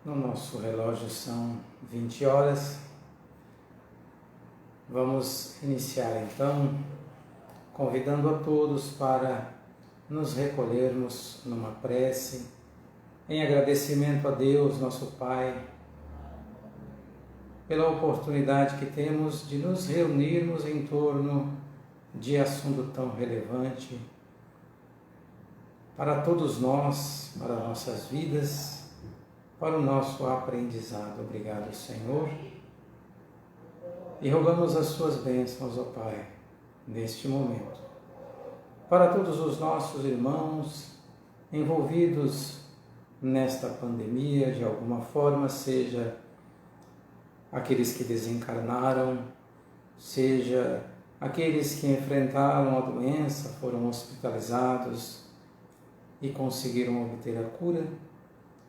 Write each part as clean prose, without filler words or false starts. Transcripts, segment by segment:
No nosso relógio são 20 horas. Vamos iniciar então, convidando a todos para nos recolhermos numa prece, em agradecimento a Deus, nosso Pai, pela oportunidade que temos de nos reunirmos em torno de assunto tão relevante para todos nós, para nossas vidas, para o nosso aprendizado. Obrigado, Senhor. E rogamos as suas bênçãos, ó Pai, neste momento, para todos os nossos irmãos envolvidos nesta pandemia, de alguma forma, seja aqueles que desencarnaram, seja aqueles que enfrentaram a doença, foram hospitalizados e conseguiram obter a cura,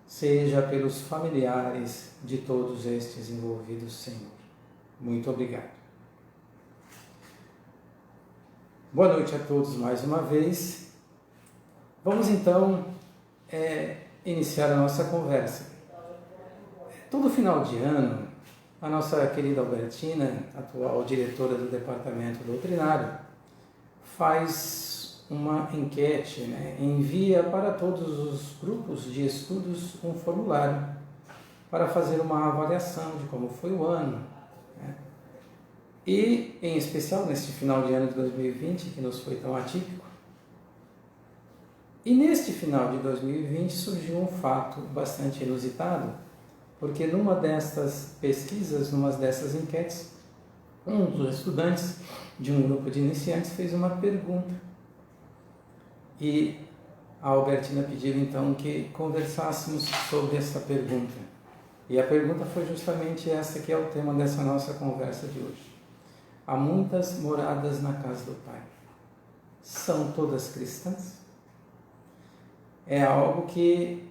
seja pelos familiares de todos estes envolvidos, Senhor. Muito obrigado. Boa noite a todos mais uma vez. Vamos então iniciar a nossa conversa. Todo final de ano, a nossa querida Albertina, atual diretora do Departamento Doutrinário, faz uma enquete, envia para todos os grupos de estudos um formulário para fazer uma avaliação de como foi o ano. E, em especial, neste final de ano de 2020, que nos foi tão atípico. E neste final de 2020 surgiu um fato bastante inusitado, porque numa destas pesquisas, numa dessas enquetes, um dos estudantes de um grupo de iniciantes fez uma pergunta. E a Albertina pediu então que conversássemos sobre essa pergunta. E a pergunta foi justamente essa que é o tema dessa nossa conversa de hoje. Há muitas moradas na casa do Pai. São todas cristãs? É algo que,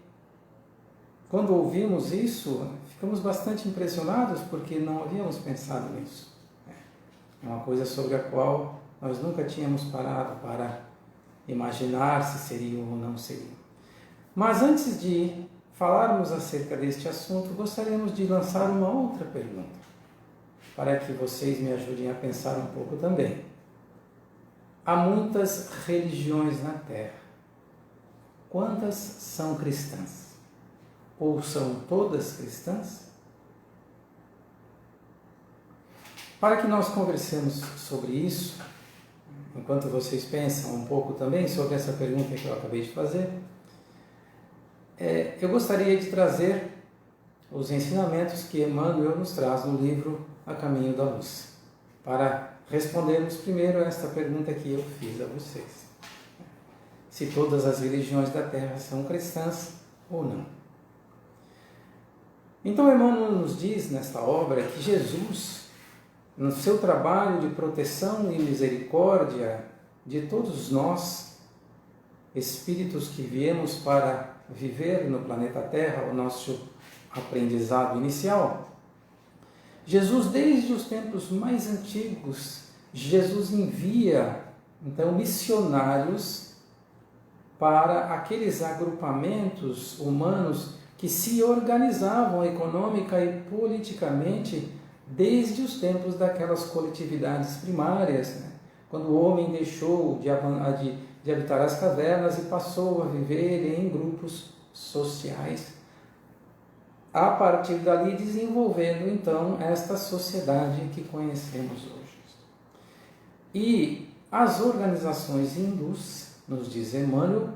quando ouvimos isso, ficamos bastante impressionados porque não havíamos pensado nisso. É uma coisa sobre a qual nós nunca tínhamos parado para imaginar se seriam ou não seriam. Mas antes de falarmos acerca deste assunto, gostaríamos de lançar uma outra pergunta, para que vocês me ajudem a pensar um pouco também. Há muitas religiões na Terra. Quantas são cristãs? Ou são todas cristãs? Para que nós conversemos sobre isso, enquanto vocês pensam um pouco também sobre essa pergunta que eu acabei de fazer, eu gostaria de trazer os ensinamentos que Emmanuel nos traz no livro A Caminho da Luz, para respondermos primeiro esta pergunta que eu fiz a vocês. Se todas as religiões da Terra são cristãs ou não. Então Emmanuel nos diz nesta obra que Jesus, no seu trabalho de proteção e misericórdia de todos nós, espíritos que viemos para viver no planeta Terra, o nosso aprendizado inicial, Jesus, desde os tempos mais antigos, Jesus envia, então, missionários para aqueles agrupamentos humanos que se organizavam econômica e politicamente desde os tempos daquelas coletividades primárias, quando o homem deixou de habitar as cavernas e passou a viver em grupos sociais, a partir dali desenvolvendo então esta sociedade que conhecemos hoje. E as organizações hindus, nos diz Emmanuel,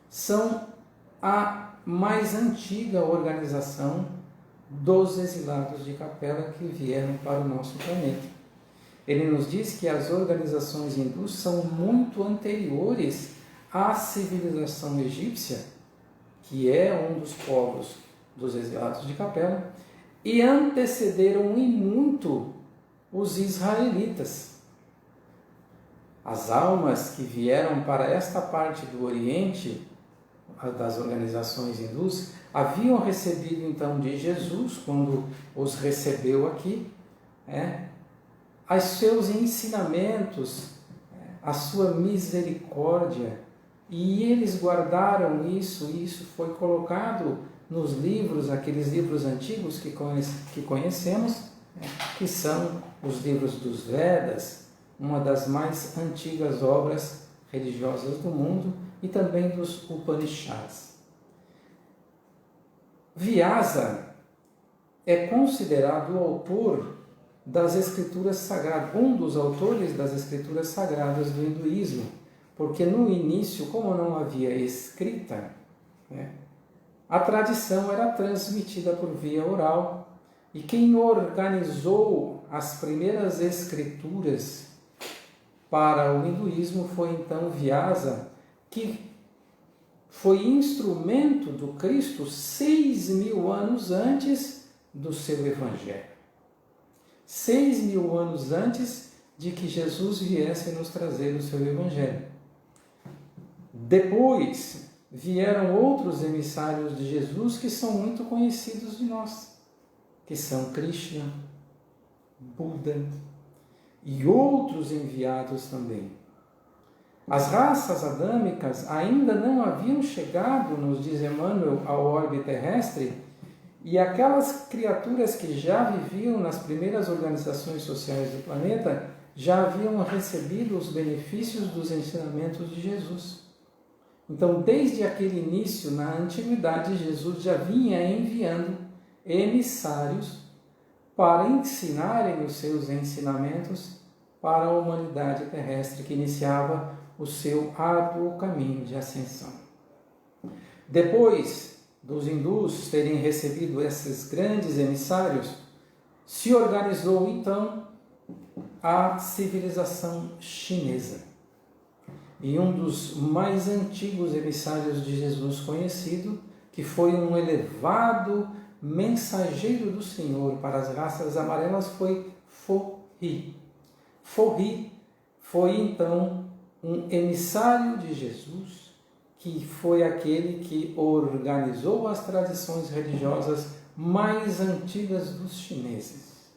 são a mais antiga organização dos exilados de Capela que vieram para o nosso planeta. Ele nos diz que as organizações hindus são muito anteriores à civilização egípcia, que é um dos povos dos exilados de Capela, e antecederam em muito os israelitas. As almas que vieram para esta parte do Oriente, das organizações hindus, haviam recebido então de Jesus, quando os recebeu aqui, os seus ensinamentos, a sua misericórdia, e eles guardaram isso, e isso foi colocado nos livros, aqueles livros antigos que conhecemos, que são os livros dos Vedas, uma das mais antigas obras religiosas do mundo, e também dos Upanishads. Vyasa é considerado o autor das escrituras sagradas, um dos autores das escrituras sagradas do hinduísmo, porque no início, como não havia escrita, a tradição era transmitida por via oral, e quem organizou as primeiras escrituras para o hinduísmo foi então Vyasa, que foi instrumento do Cristo 6.000 anos antes do seu Evangelho. 6.000 anos antes de que Jesus viesse nos trazer o seu Evangelho. Depois vieram outros emissários de Jesus que são muito conhecidos de nós, que são Krishna, Buda e outros enviados também. As raças adâmicas ainda não haviam chegado, nos diz Emmanuel, ao orbe terrestre, e aquelas criaturas que já viviam nas primeiras organizações sociais do planeta já haviam recebido os benefícios dos ensinamentos de Jesus. Então, desde aquele início, na antiguidade, Jesus já vinha enviando emissários para ensinarem os seus ensinamentos para a humanidade terrestre que iniciava o seu árduo caminho de ascensão. Depois dos hindus terem recebido esses grandes emissários, se organizou então a civilização chinesa. E um dos mais antigos emissários de Jesus conhecido, que foi um elevado mensageiro do Senhor para as raças amarelas, foi Fo-hi. Fo-hi foi então um emissário de Jesus, que foi aquele que organizou as tradições religiosas mais antigas dos chineses.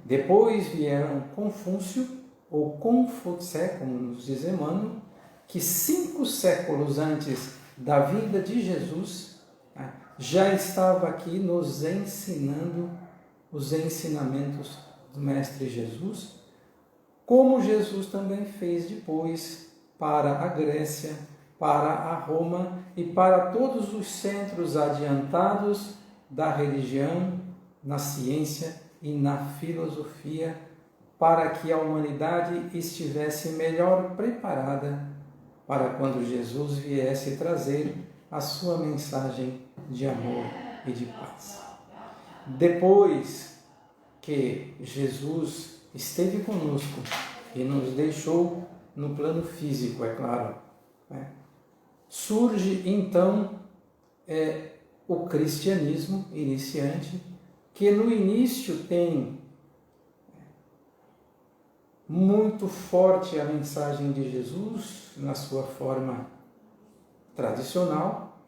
Depois vieram Confúcio, ou Confutse, como nos diz Emmanuel, que 5 séculos antes da vinda de Jesus, já estava aqui nos ensinando os ensinamentos do Mestre Jesus, como Jesus também fez depois para a Grécia, para a Roma e para todos os centros adiantados da religião, na ciência e na filosofia, para que a humanidade estivesse melhor preparada para quando Jesus viesse trazer a sua mensagem de amor e de paz. Depois que Jesus esteve conosco e nos deixou no plano físico, é claro, surge então o cristianismo iniciante, que no início tem muito forte a mensagem de Jesus na sua forma tradicional,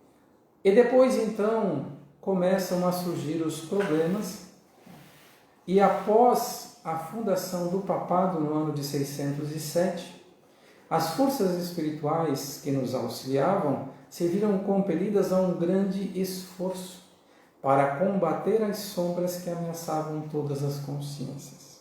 e depois então começam a surgir os problemas, e após a fundação do papado no ano de 607, as forças espirituais que nos auxiliavam se viram compelidas a um grande esforço para combater as sombras que ameaçavam todas as consciências.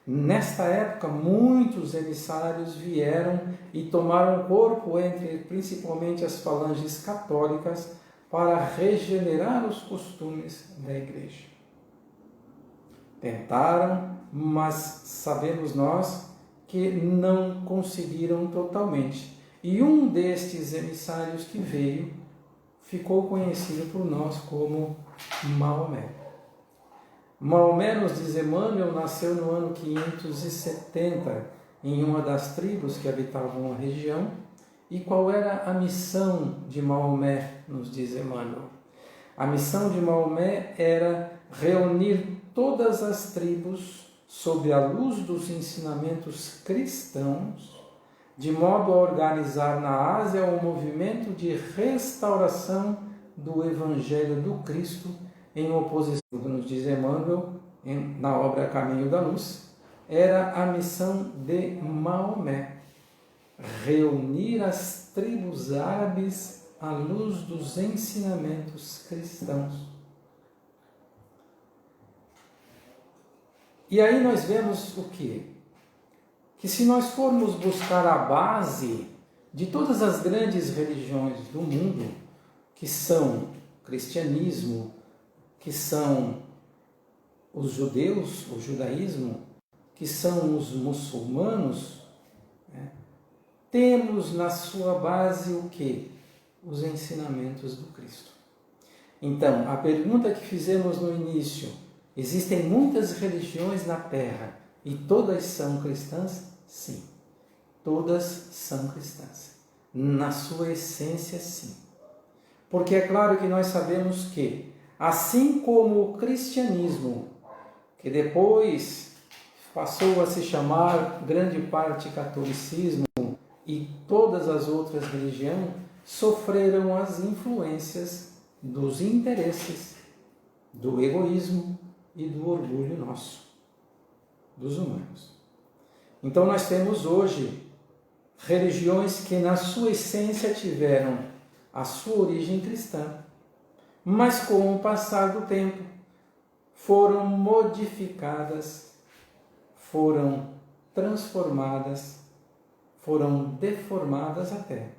Nesta época, muitos emissários vieram e tomaram corpo entre principalmente as falanges católicas para regenerar os costumes da Igreja. Tentaram, mas sabemos nós que não conseguiram totalmente. E um destes emissários que veio ficou conhecido por nós como Maomé. Maomé, nos diz Emmanuel, nasceu no ano 570 em uma das tribos que habitavam a região. E qual era a missão de Maomé, nos diz Emmanuel? A missão de Maomé era reunir todas as tribos sob a luz dos ensinamentos cristãos, de modo a organizar na Ásia um movimento de restauração do Evangelho do Cristo, em oposição, nos diz Emmanuel, na obra Caminho da Luz. Era a missão de Maomé, reunir as tribos árabes à luz dos ensinamentos cristãos. E aí nós vemos o quê? Que se nós formos buscar a base de todas as grandes religiões do mundo, que são o cristianismo, que são os judeus, o judaísmo, que são os muçulmanos, né? Temos na sua base o quê? Os ensinamentos do Cristo. Então, a pergunta que fizemos no início, existem muitas religiões na Terra e todas são cristãs? Sim, todas são cristãs. Na sua essência, sim. Porque é claro que nós sabemos que, assim como o cristianismo, que depois passou a se chamar grande parte catolicismo, e todas as outras religiões sofreram as influências dos interesses, do egoísmo e do orgulho nosso, dos humanos. Então nós temos hoje religiões que na sua essência tiveram a sua origem cristã, mas com o passar do tempo foram modificadas, foram transformadas, foram deformadas até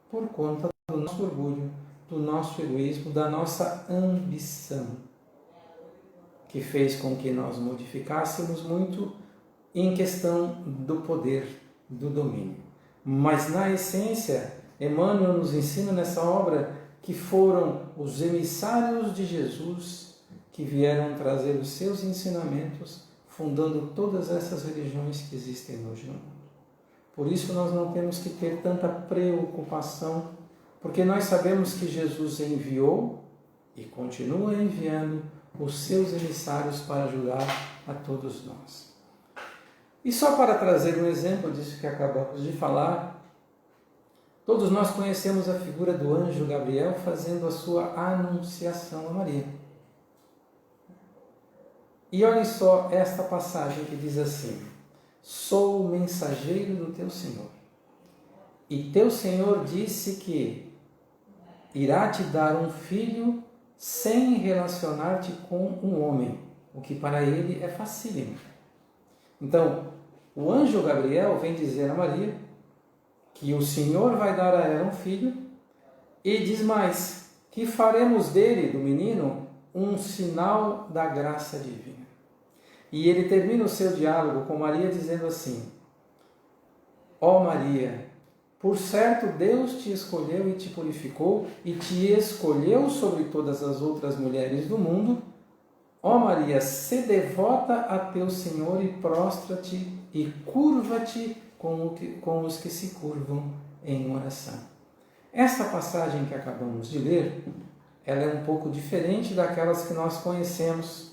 por conta do nosso orgulho, do nosso egoísmo, da nossa ambição, que fez com que nós modificássemos muito em questão do poder, do domínio. Mas na essência, Emmanuel nos ensina nessa obra que foram os emissários de Jesus que vieram trazer os seus ensinamentos, fundando todas essas religiões que existem hoje no mundo. Por isso nós não temos que ter tanta preocupação, porque nós sabemos que Jesus enviou e continua enviando os seus emissários para ajudar a todos nós. E só para trazer um exemplo disso que acabamos de falar, todos nós conhecemos a figura do anjo Gabriel fazendo a sua anunciação a Maria. E olhem só esta passagem que diz assim: sou o mensageiro do teu Senhor, e teu Senhor disse que irá te dar um filho sem relacionar-te com um homem, o que para ele é facílimo. Então, o anjo Gabriel vem dizer a Maria que o Senhor vai dar a ela um filho e diz mais, que faremos dele, do menino, um sinal da graça divina. E ele termina o seu diálogo com Maria dizendo assim: ó Maria, por certo Deus te escolheu e te purificou e te escolheu sobre todas as outras mulheres do mundo. Ó Maria, se devota a teu Senhor e prostra-te e curva-te com os que se curvam em oração. Essa passagem que acabamos de ler, ela é um pouco diferente daquelas que nós conhecemos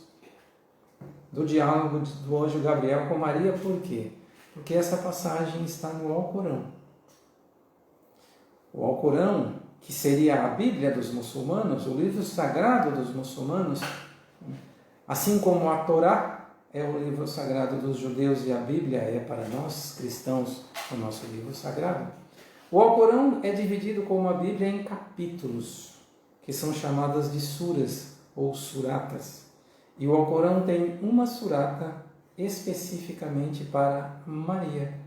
do diálogo do anjo Gabriel com Maria. Por quê? Porque essa passagem está no Alcorão. O Alcorão, que seria a Bíblia dos muçulmanos, o livro sagrado dos muçulmanos, assim como a Torá é o livro sagrado dos judeus e a Bíblia é para nós, cristãos, o nosso livro sagrado. O Alcorão é dividido como a Bíblia em capítulos, que são chamadas de suras ou suratas. E o Alcorão tem uma surata especificamente para Maria.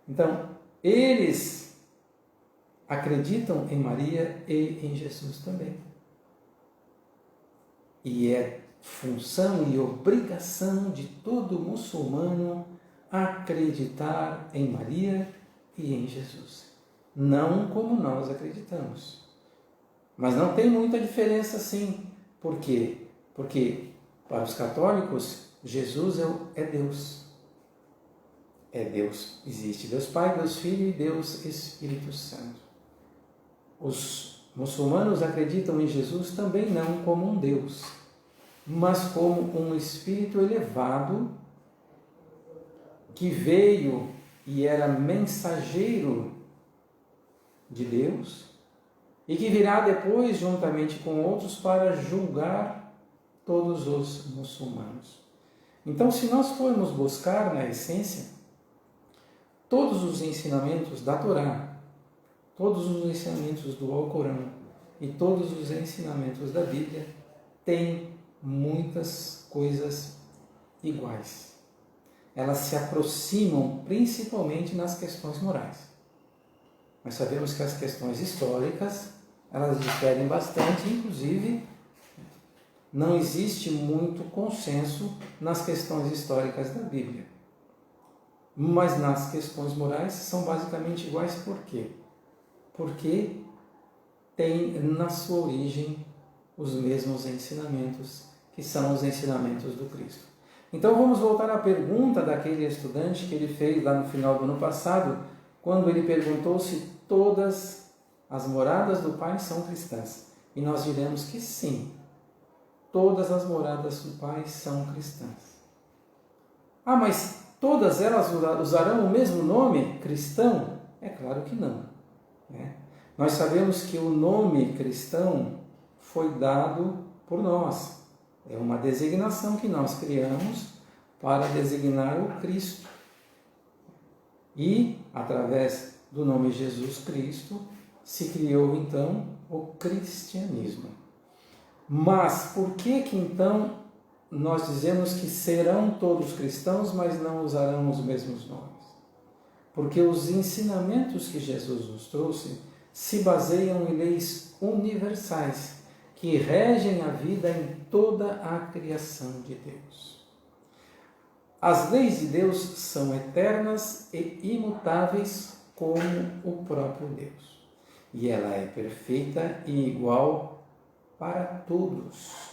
Então, eles acreditam em Maria e em Jesus também. E é função e obrigação de todo muçulmano acreditar em Maria e em Jesus. Não como nós acreditamos. Mas não tem muita diferença sim. Por quê? Porque para os católicos, Jesus é Deus. É Deus. Existe Deus Pai, Deus Filho e Deus Espírito Santo. Os muçulmanos acreditam em Jesus também não como um Deus, mas como um espírito elevado que veio e era mensageiro de Deus e que virá depois juntamente com outros para julgar todos os muçulmanos. Então, se nós formos buscar na essência todos os ensinamentos da Torá, todos os ensinamentos do Alcorão e todos os ensinamentos da Bíblia têm muitas coisas iguais. Elas se aproximam principalmente nas questões morais. Nós sabemos que as questões históricas, elas diferem bastante, inclusive não existe muito consenso nas questões históricas da Bíblia. Mas nas questões morais são basicamente iguais. Por quê? Porque tem na sua origem os mesmos ensinamentos, que são os ensinamentos do Cristo. Então vamos voltar à pergunta daquele estudante que ele fez lá no final do ano passado, quando ele perguntou se todas as moradas do Pai são cristãs. E nós diremos que sim, todas as moradas do Pai são cristãs. Ah, mas todas elas usarão o mesmo nome, cristão? É claro que não. Nós sabemos que o nome cristão foi dado por nós. É uma designação que nós criamos para designar o Cristo. E, através do nome Jesus Cristo, se criou então o cristianismo. Mas por que então nós dizemos que serão todos cristãos, mas não usarão os mesmos nomes? Porque os ensinamentos que Jesus nos trouxe se baseiam em leis universais que regem a vida em toda a criação de Deus. As leis de Deus são eternas e imutáveis como o próprio Deus. E ela é perfeita e igual para todos.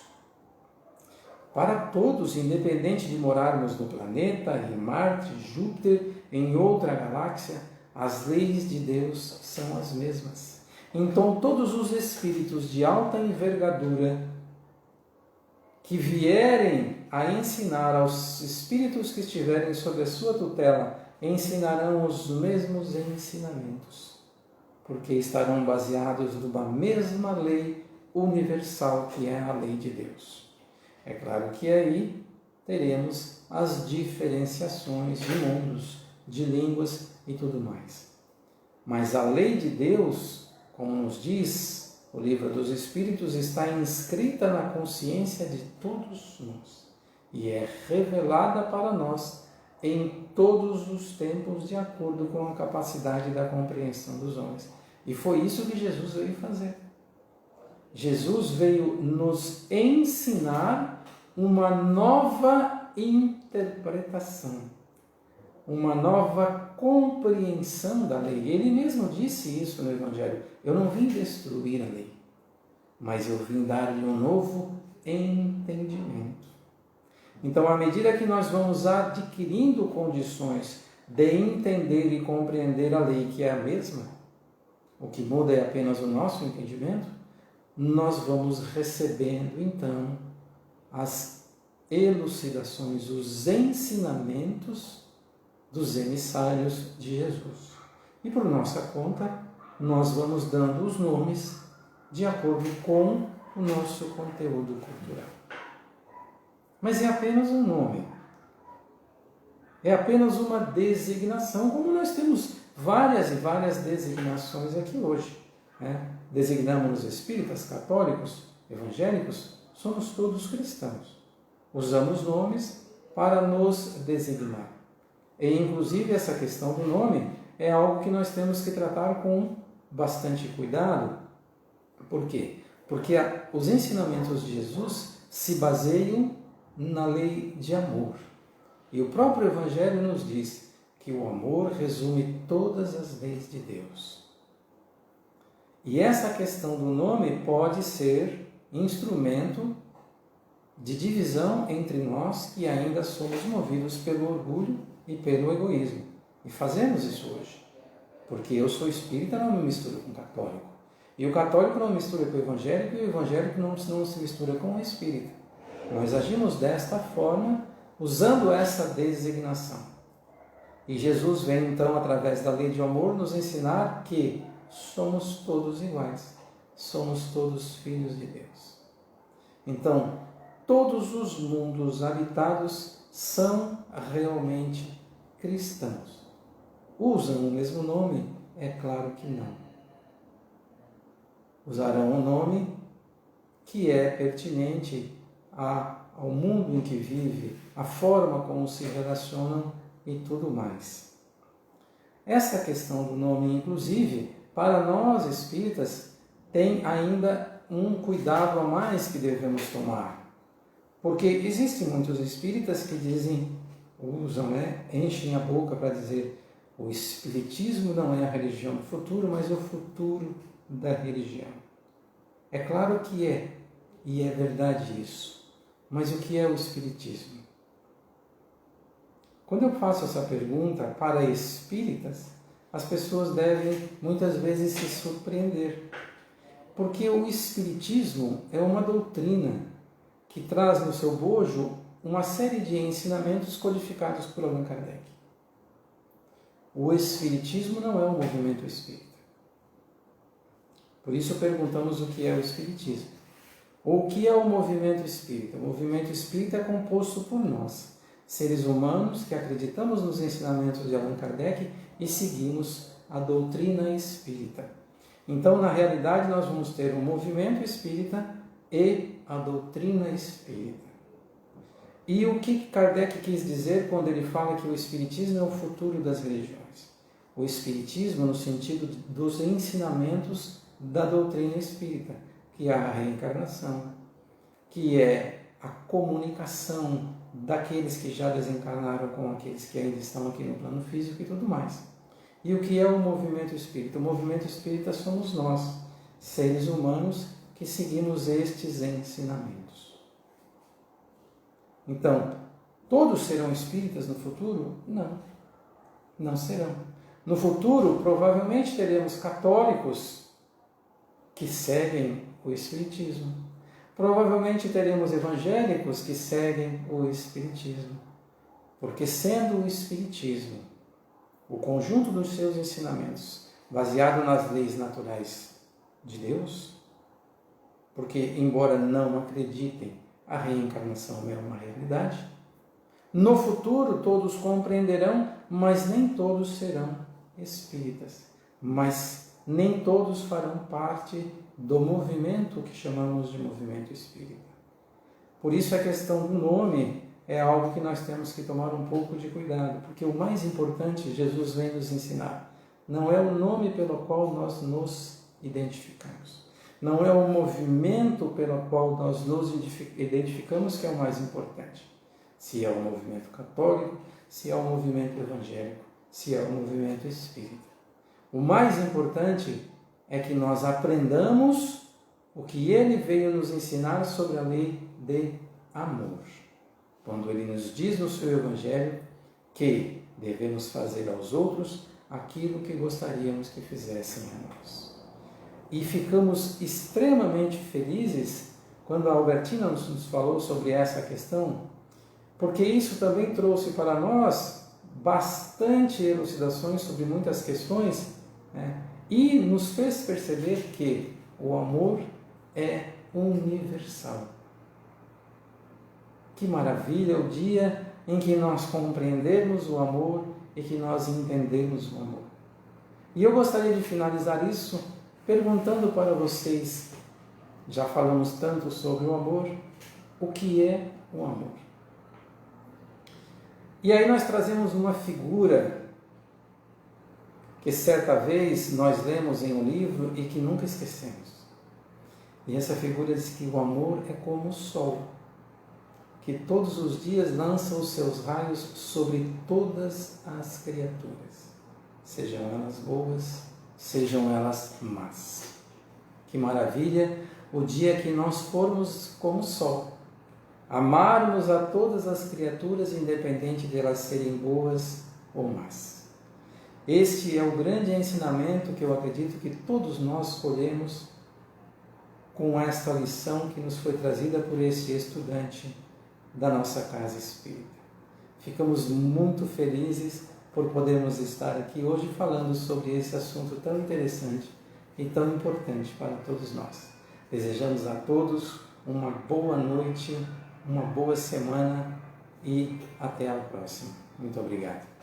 Para todos, independente de morarmos no planeta, em Marte, Júpiter, em outra galáxia, as leis de Deus são as mesmas. Então, todos os espíritos de alta envergadura que vierem a ensinar aos espíritos que estiverem sob a sua tutela, ensinarão os mesmos ensinamentos, porque estarão baseados numa mesma lei universal que é a lei de Deus. É claro que aí teremos as diferenciações de mundos, de línguas e tudo mais. Mas a lei de Deus, como nos diz o Livro dos Espíritos, está inscrita na consciência de todos nós e é revelada para nós em todos os tempos de acordo com a capacidade da compreensão dos homens. E foi isso que Jesus veio fazer. Jesus veio nos ensinar uma nova interpretação, uma nova compreensão da lei. Ele mesmo disse isso no Evangelho: eu não vim destruir a lei, mas eu vim dar-lhe um novo entendimento. Então, à medida que nós vamos adquirindo condições de entender e compreender a lei, que é a mesma, o que muda é apenas o nosso entendimento, nós vamos recebendo, então, as elucidações, os ensinamentos dos emissários de Jesus. E por nossa conta, nós vamos dando os nomes de acordo com o nosso conteúdo cultural. Mas é apenas um nome. É apenas uma designação, como nós temos várias e várias designações aqui hoje. Designamos espíritas, católicos, evangélicos, somos todos cristãos. Usamos nomes para nos designar. E, inclusive, essa questão do nome é algo que nós temos que tratar com bastante cuidado. Por quê? Porque os ensinamentos de Jesus se baseiam na lei de amor. E o próprio Evangelho nos diz que o amor resume todas as leis de Deus. E essa questão do nome pode ser instrumento de divisão entre nós que ainda somos movidos pelo orgulho e pelo egoísmo. E fazemos isso hoje. Porque eu sou espírita, não me misturo com católico. E o católico não mistura com o evangélico, e o evangélico não se mistura com o espírita. Nós agimos desta forma, usando essa designação. E Jesus vem, então, através da lei de amor, nos ensinar que somos todos iguais. Somos todos filhos de Deus. Então, todos os mundos habitados são realmente cristãos. Usam o mesmo nome? É claro que não. usarão um nome que é pertinente ao mundo em que vive, a forma como se relacionam e tudo mais. Essa questão do nome, inclusive, para nós espíritas, tem ainda um cuidado a mais que devemos tomar. Porque existem muitos espíritas que enchem a boca para dizer: o espiritismo não é a religião do futuro, mas é o futuro da religião. É claro que é, e é verdade isso. Mas o que é o espiritismo? Quando eu faço essa pergunta para espíritas, as pessoas devem muitas vezes se surpreender. Porque o espiritismo é uma doutrina que traz no seu bojo uma série de ensinamentos codificados por Allan Kardec. O espiritismo não é um movimento espírita. Por isso perguntamos o que é o espiritismo. Ou o que é o movimento espírita? O movimento espírita é composto por nós, seres humanos que acreditamos nos ensinamentos de Allan Kardec e seguimos a doutrina espírita. Então, na realidade, nós vamos ter o movimento espírita e a doutrina espírita. E o que Kardec quis dizer quando ele fala que o espiritismo é o futuro das religiões? O espiritismo no sentido dos ensinamentos da doutrina espírita, que é a reencarnação, que é a comunicação daqueles que já desencarnaram com aqueles que ainda estão aqui no plano físico e tudo mais. E o que é o movimento espírita? O movimento espírita somos nós, seres humanos que seguimos estes ensinamentos. Então, todos serão espíritas no futuro? Não, não serão. No futuro, provavelmente teremos católicos que seguem o espiritismo. Provavelmente teremos evangélicos que seguem o espiritismo. Porque sendo o espiritismo o conjunto dos seus ensinamentos baseado nas leis naturais de Deus, porque embora não acreditem, a reencarnação é uma realidade, no futuro todos compreenderão, mas nem todos serão espíritas, mas nem todos farão parte do movimento que chamamos de movimento espírita. Por isso a questão do nome é algo que nós temos que tomar um pouco de cuidado, porque o mais importante, Jesus vem nos ensinar, não é o nome pelo qual nós nos identificamos, não é o movimento pelo qual nós nos identificamos que é o mais importante. Se é o movimento católico, se é o movimento evangélico, se é o movimento espírita. O mais importante é que nós aprendamos o que ele veio nos ensinar sobre a lei de amor. Quando ele nos diz no seu Evangelho que devemos fazer aos outros aquilo que gostaríamos que fizessem a nós. E ficamos extremamente felizes quando a Albertina nos falou sobre essa questão, porque isso também trouxe para nós bastante elucidações sobre muitas questões, né? E nos fez perceber que o amor é universal. Que maravilha o dia em que nós compreendermos o amor e que nós entendemos o amor. E eu gostaria de finalizar isso perguntando para vocês, já falamos tanto sobre o amor, o que é o amor? E aí nós trazemos uma figura que certa vez nós lemos em um livro e que nunca esquecemos. E essa figura diz que o amor é como o sol, que todos os dias lança os seus raios sobre todas as criaturas, sejam elas boas, sejam elas más. Que maravilha o dia que nós formos como o sol, amarmos a todas as criaturas, independente de elas serem boas ou más. Este é o grande ensinamento que eu acredito que todos nós colhemos com esta lição que nos foi trazida por este estudante da nossa casa espírita. Ficamos muito felizes por podermos estar aqui hoje falando sobre esse assunto tão interessante e tão importante para todos nós. Desejamos a todos uma boa noite, uma boa semana e até a próxima. Muito obrigado.